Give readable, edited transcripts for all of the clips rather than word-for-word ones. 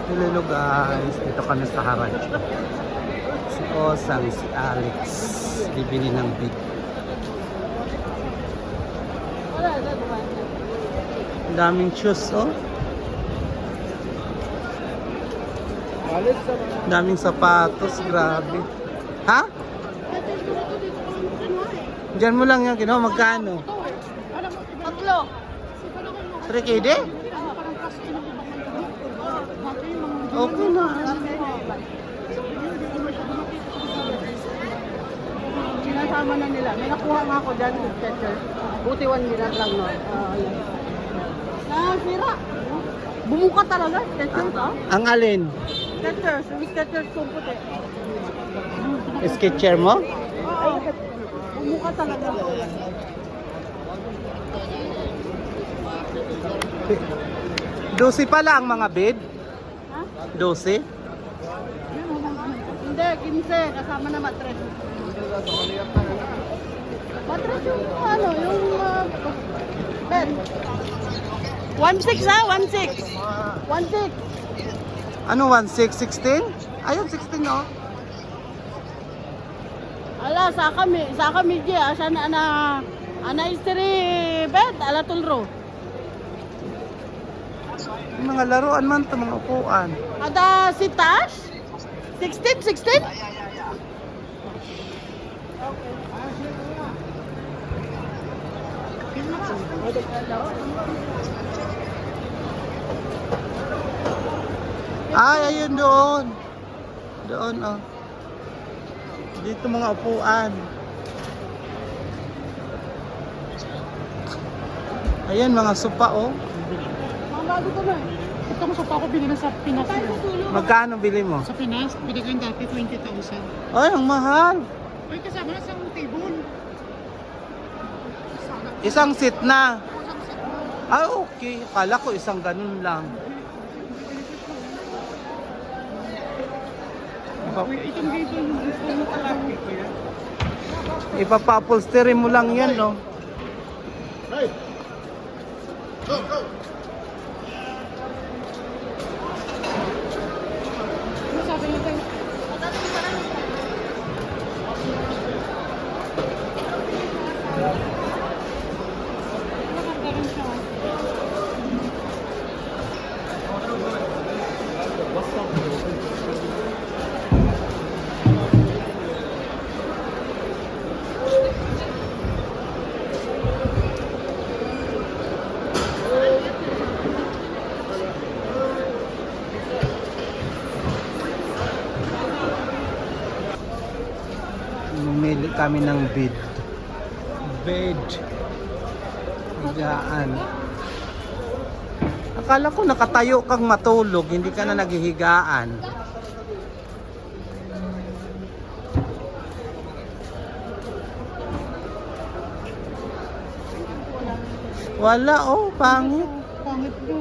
Hello guys, dito kami sa Haraj. Si Osang, si Alex, bibili ng big. Daming shoes, oh. Daming sapatos, grabe. Ha? Diyan mo lang yan, kinuha, magkano? Tatlo. 3KD? Okay na. Sinasama na nila. May nakuha nga ako dyan with Skechers. Buti 1 minute lang, no? Sira. Bumuka talaga, Skechers, ah? Ang alin? Skechers. Yung Skechers kong puti. Sketcher mo? Oo. Bumuka talaga. Dosi pala ang mga bed? Ha? Dosi? Hindi, 15. Kasama na matres. Matres yung ano, yung bed. 1.6 ha? 1.6. 1.6. Ano 1.6? 16? Ayun, 16 no? Ala, sa kami dia, sana ana istri bed, ala tulro. Yung mga laruan man ito, mga upuan. Ada si Tash? 16? Ay, ayun doon. Doon, oh. Dito mga upuan. Ayan, mga sopa, oh. Mga bago to na. Ito mo sa ako bili na sa Pinas. Magkano bili mo? Sa Pinas, bili ko yung dati 20,000. Ay, ang mahal. Ay, kasama na sa table. Isang seat na. Ah, okay. Akala ko isang ganun lang. Itong gate yung gusto mo kalaki ko yan. Ipapa-upholstery mo lang yan, no? Hey! Go, go! Ano sabi niyo tayo? Maganda rin siya. Bumili kami ng bed. Bed. Higaan. Akala ko nakatayo kang matulog, hindi ka na naghihigaan. Wala, oh, pangit. Pangit ko.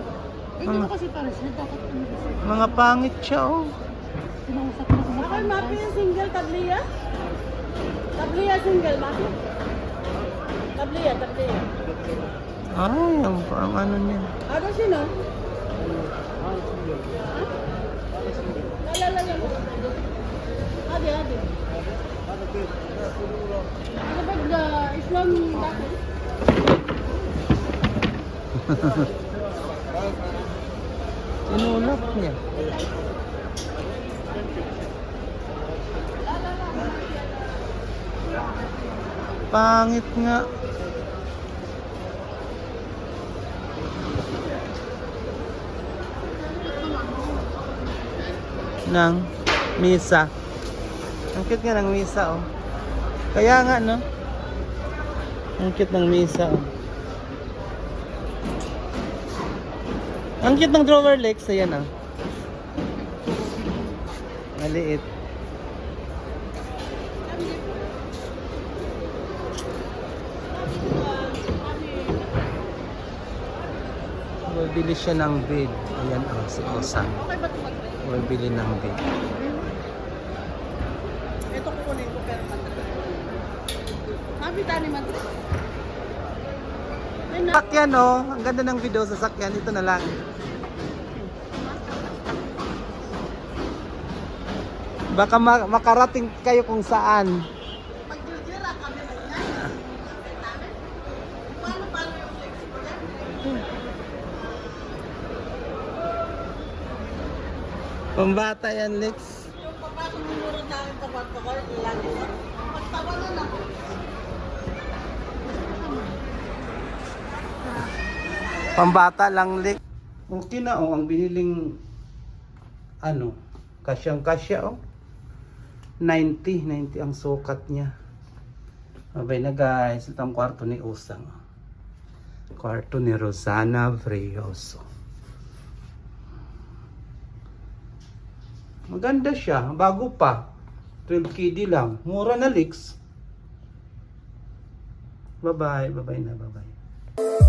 Eh, dito kasi Paris, dapat Mga pangit siya, oh. pinausap na sa Ako mapi yung single tabliya? Tabliya single mapi. Tabliya. Ay, ang ano niya. Ano sino? La. Ade. Ano ba the Islam dati? Sinulap niya. Pangit nga. Ng misa. Ang cute nga ng misa, oh. Kaya nga, no? Ang cute ng misa, oh. Ang cute ng drawer legs, ayan, ah. Maliit. Bibili siya ng bed. Ayan, oh, si Osang. Okay ba ito mag Bibili ng bed. Ito kukunin ko pero matras. Sabi tani matras. Ay na. Sakyan, oh. Ang ganda ng video sa sakyan. Ito na lang. Baka makarating kayo kung saan. Pambata yan, Lex. Pambata lang, Lex. Okay na, oh, ang biniling ano, kasyang-kasya, oh. 90 ang sukat niya. Abay na guys, ito ang kwarto ni Usang. Kwarto ni Rosana Vrioso. Maganda siya, bago pa. 12KD lang. Mura na, Lex. Bye-bye, bye-bye na, bye-bye.